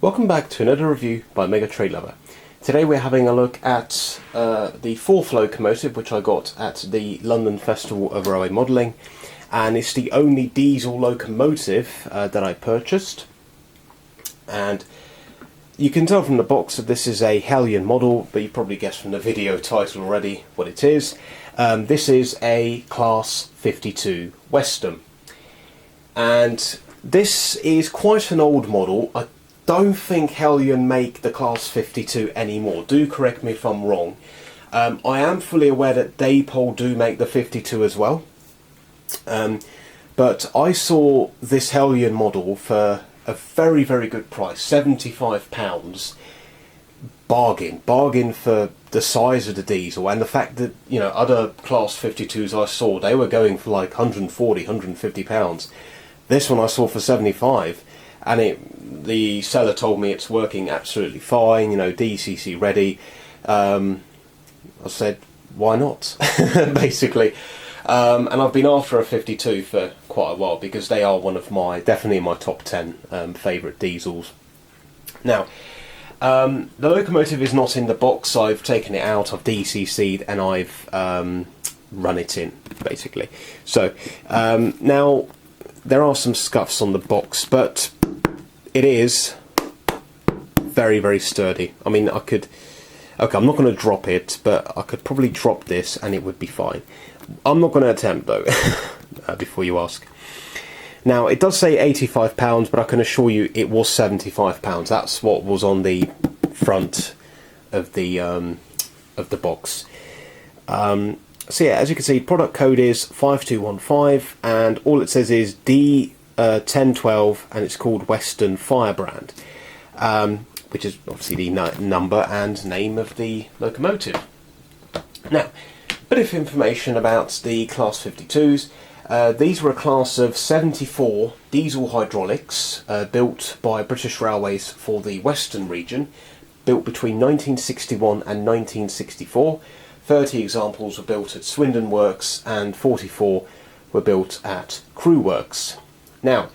Welcome back to another review by Mega Trade Lover. Today we're having a look at the fourth locomotive which I got at the London Festival of Railway Modelling, and it's the only diesel locomotive that I purchased. And you can tell from the box that this is a Heljan model, but you probably guessed from the video title already what it is. This is a Class 52 Western, and this is quite an old model. I don't think Heljan make the Class 52 anymore. Do correct me if I'm wrong. I am fully aware that Dapol do make the 52 as well. But I saw this Heljan model for a very, very good price, £75. Bargain for the size of the diesel, and the fact that, you know, other Class 52s I saw, they were going for like £140, £150. This one I saw for 75, and the seller told me it's working absolutely fine, you know, DCC ready. I said, why not? Basically. And I've been after a 52 for quite a while because they are one of my, definitely my top 10 favourite diesels. Now, the locomotive is not in the box. I've taken it out, I've DCC'd, and I've run it in, basically. So, now, there are some scuffs on the box, but it is very, very sturdy. I mean, I could... Okay, I'm not going to drop it, but I could probably drop this and it would be fine. I'm not going to attempt, though, before you ask. Now, it does say £85, but I can assure you it was £75. That's what was on the front of the box. So yeah, as you can see, product code is 5215, and all it says is D1012, and it's called Western Firebrand, which is obviously the number and name of the locomotive. Now, a bit of information about the Class 52s. These were a class of 74 diesel hydraulics built by British Railways for the Western region, built between 1961 and 1964. 30 examples were built at Swindon Works and 44 were built at Crewe Works. Now,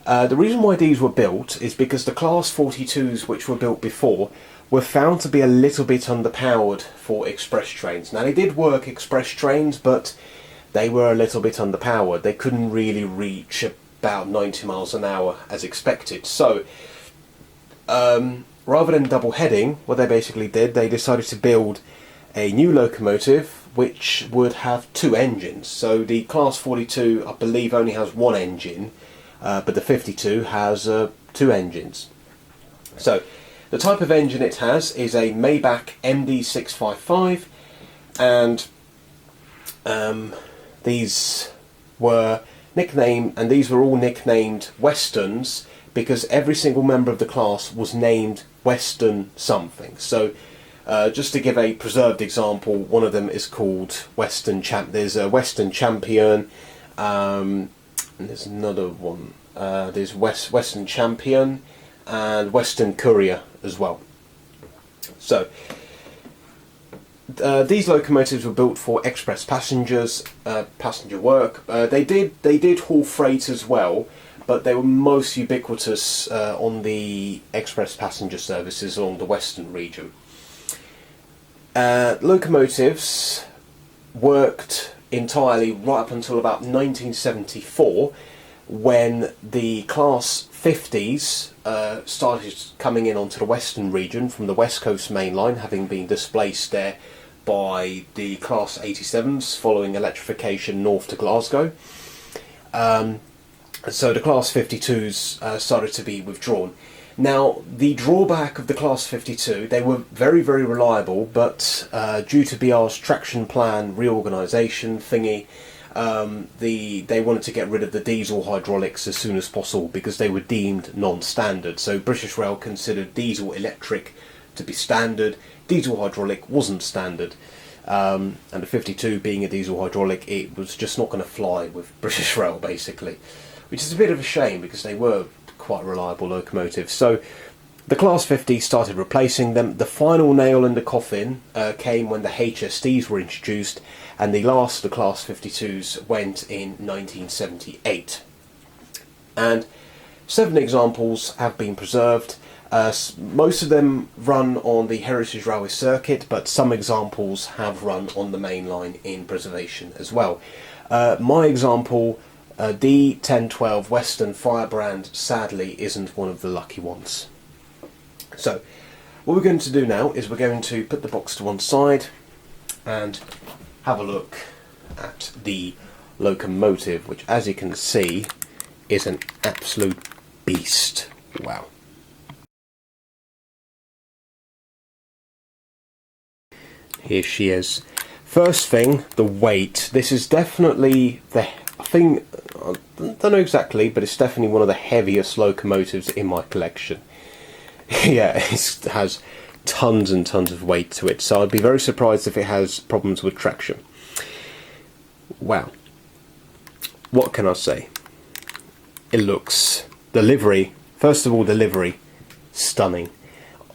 the reason why these were built is because the Class 42s which were built before were found to be a little bit underpowered for express trains. Now, they did work express trains, but they were a little bit underpowered. They couldn't really reach about 90 miles an hour as expected. So, rather than double heading, what they basically did, they decided to build a new locomotive which would have two engines. So the Class 42, I believe, only has one engine, but the 52 has two engines. So the type of engine it has is a Maybach MD655, and these were all nicknamed Westerns because every single member of the class was named Western something. So just to give a preserved example, one of them is called Western Champ. There's a Western Champion, and there's another one. There's Western Champion and Western Courier as well. So these locomotives were built for express passengers, passenger work. They did haul freight as well, but they were most ubiquitous on the express passenger services along the Western region. Locomotives worked entirely right up until about 1974, when the Class 50s started coming in onto the Western region from the West Coast main line, having been displaced there by the Class 87s following electrification north to Glasgow. So the Class 52s started to be withdrawn. Now, the drawback of the Class 52, they were very, very reliable, but due to BR's traction plan reorganisation thingy, they wanted to get rid of the diesel hydraulics as soon as possible because they were deemed non-standard. So British Rail considered diesel electric to be standard, diesel hydraulic wasn't standard. And the 52 being a diesel hydraulic, it was just not going to fly with British Rail, basically, which is a bit of a shame because they were quite reliable locomotives. So the Class 50 started replacing them. The final nail in the coffin came when the HSDs were introduced, and the last of the Class 52s went in 1978. And 7 examples have been preserved, Most of them run on the Heritage Railway circuit, but some examples have run on the main line in preservation as well. My example, D1012 Western Firebrand, sadly isn't one of the lucky ones. So what we're going to do now is we're going to put the box to one side and have a look at the locomotive, which, as you can see, is an absolute beast. Wow. Here she is. First thing, the weight. This is definitely the thing, I don't know exactly, but it's definitely one of the heaviest locomotives in my collection. Yeah, it has tons and tons of weight to it, so I'd be very surprised if it has problems with traction. Wow. What can I say? It looks, the livery, first of all, the livery, stunning.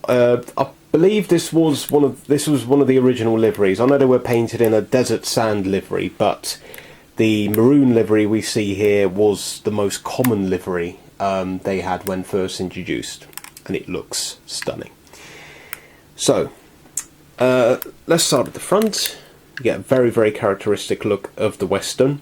I believe this was one of the original liveries. I know they were painted in a desert sand livery, but the maroon livery we see here was the most common livery they had when first introduced, and it looks stunning. So let's start at the front. You get a very, very characteristic look of the Western.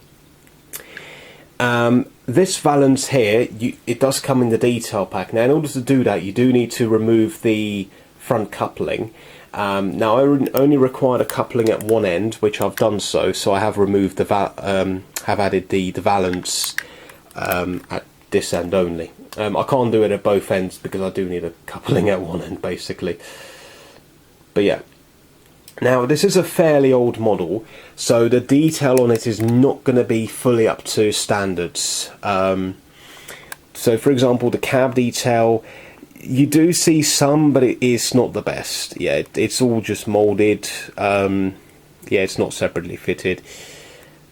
This valance here, it does come in the detail pack. Now, in order to do that, you do need to remove the front coupling. Now, I only required a coupling at one end, which I've done so I have removed the have added the valance at this end only. I can't do it at both ends because I do need a coupling at one end, basically. But yeah. Now, this is a fairly old model, so the detail on it is not going to be fully up to standards. So, for example, the cab detail, you do see some, but it is not the best. Yeah, it's all just moulded. Yeah, it's not separately fitted.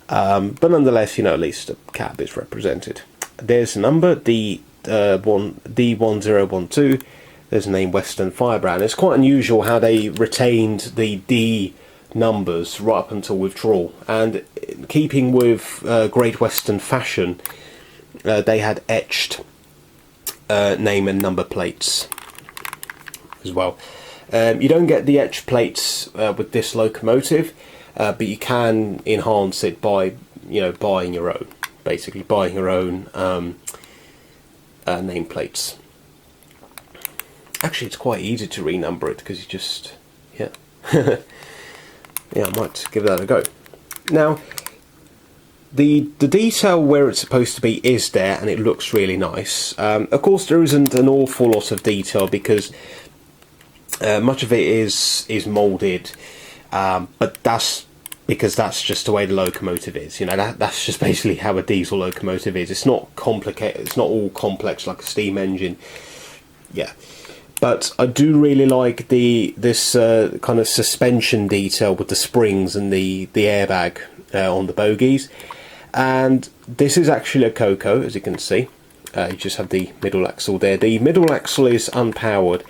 But nonetheless, you know, at least the cab is represented. There's a number, D1012. There's a name, Western Firebrand. It's quite unusual how they retained the D numbers right up until withdrawal. And keeping with Great Western fashion, they had etched name and number plates as well. You don't get the etched plates with this locomotive, but you can enhance it by, you know, buying your own. Basically, buying your own name plates. Actually, it's quite easy to renumber it because you just, yeah. Yeah, I might give that a go. Now, the detail where it's supposed to be is there, and it looks really nice. Of course, there isn't an awful lot of detail because much of it is moulded, but that's because that's just the way the locomotive is. You know, that's just basically how a diesel locomotive is. It's not complicated. It's not all complex like a steam engine. Yeah. But I do really like this kind of suspension detail with the springs and the airbag on the bogies. And this is actually a Coco, as you can see. You just have the middle axle there. The middle axle is unpowered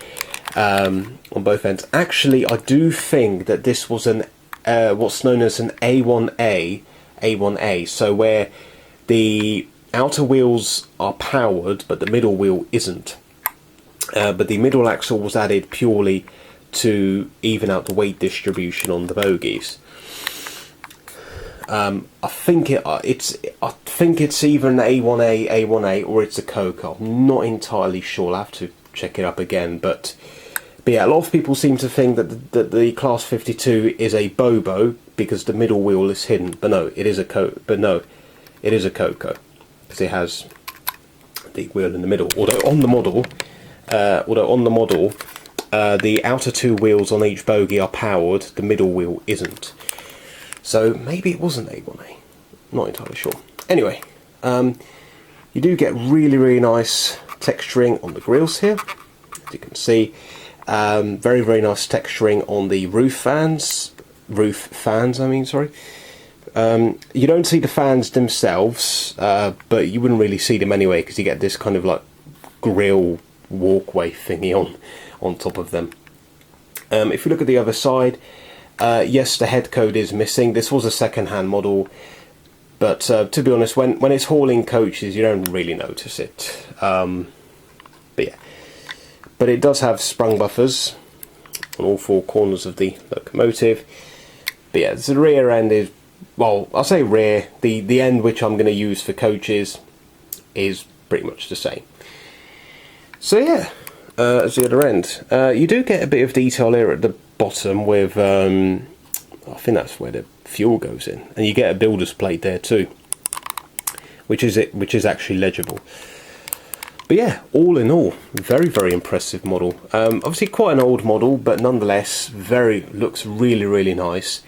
on both ends. Actually, I do think that this was an what's known as an A1A, so where the outer wheels are powered, but the middle wheel isn't. But the middle axle was added purely to even out the weight distribution on the bogies. I think it's either an A1A, or it's a Coco. I'm not entirely sure. I'll have to check it up again. But yeah, a lot of people seem to think that the Class 52 is a Bobo because the middle wheel is hidden. But no, it is a Coco because it has the wheel in the middle. Although on the model, the outer two wheels on each bogie are powered, the middle wheel isn't. So maybe it wasn't A1A. Not entirely sure. Anyway, you do get really, really nice texturing on the grills here, as you can see. Very, very nice texturing on the roof fans. Sorry. You don't see the fans themselves, but you wouldn't really see them anyway because you get this kind of like grill walkway thingy on top of them. If you look at the other side, yes, the head code is missing. This was a second-hand model, but to be honest, when it's hauling coaches, you don't really notice it. But yeah, but it does have sprung buffers on all four corners of the locomotive. But yeah, the rear end is, well, I'll say rear, the end which I'm going to use for coaches is pretty much the same. So yeah, as the other end, you do get a bit of detail here at the bottom with, I think that's where the fuel goes in, and you get a builder's plate there too, which is actually legible. But yeah, all in all, very, very impressive model. Obviously quite an old model, but nonetheless, looks really, really nice.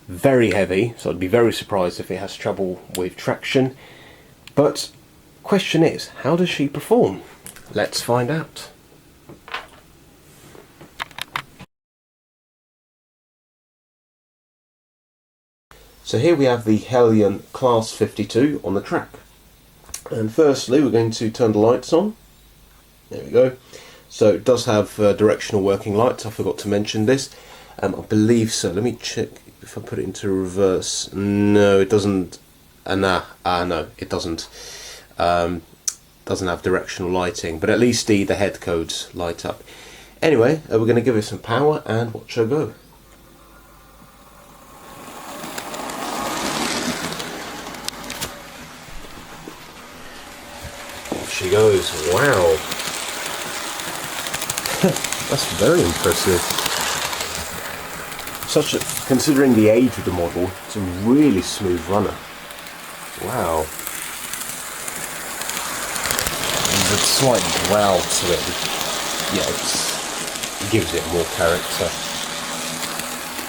Very heavy, so I'd be very surprised if it has trouble with traction. But question is, how does she perform? Let's find out. So here we have the Heljan Class 52 on the track. And firstly, we're going to turn the lights on. There we go. So it does have directional working lights. I forgot to mention this. I believe so. Let me check if I put it into reverse. No, it doesn't. No, it doesn't. Doesn't have directional lighting, but at least the head codes light up. Anyway, we're going to give it some power and watch her go. Off she goes. Wow. That's very impressive. Considering the age of the model, it's a really smooth runner. Wow. There's a slight growl to it. Yeah, it gives it more character.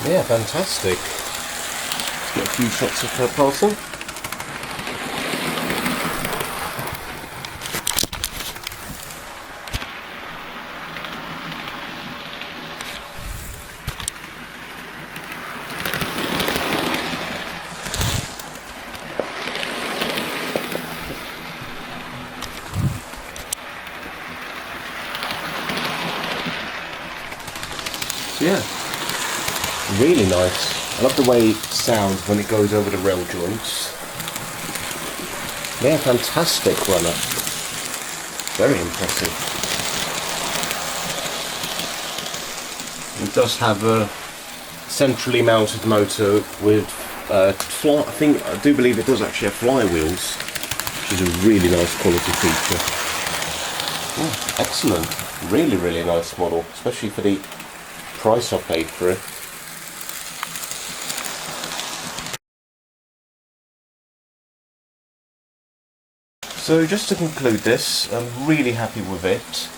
Yeah, fantastic. Let's get a few shots of her passing. Yeah, really nice. I love the way it sounds when it goes over the rail joints. Yeah, fantastic runner. Very impressive. It does have a centrally mounted motor with I do believe it does actually have flywheels, which is a really nice quality feature. Oh, excellent. Really, really nice model, especially for the price I paid for it. So just to conclude this, I'm really happy with it.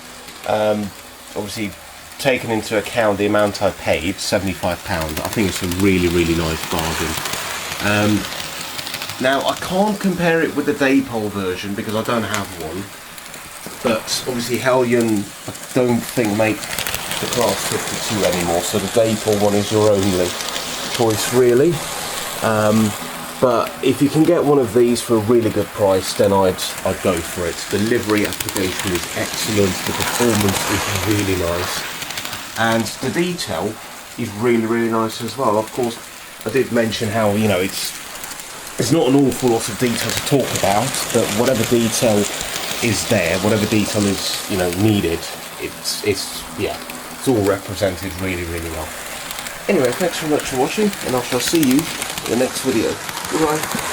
Obviously taking into account the amount I paid, £75, I think it's a really, really nice bargain. Now I can't compare it with the Daypole version because I don't have one, but obviously Heljan I don't think make the Class 52 anymore, so the Daypole one is your only choice really. But if you can get one of these for a really good price, then I'd go for it. The livery application is excellent, the performance is really nice, and the detail is really, really nice as well. Of course, I did mention how, you know, it's not an awful lot of detail to talk about, but whatever detail is there, whatever detail is, you know, needed, it's all represented really, really well. Anyway, thanks very much for watching, and I shall see you in the next video. Goodbye.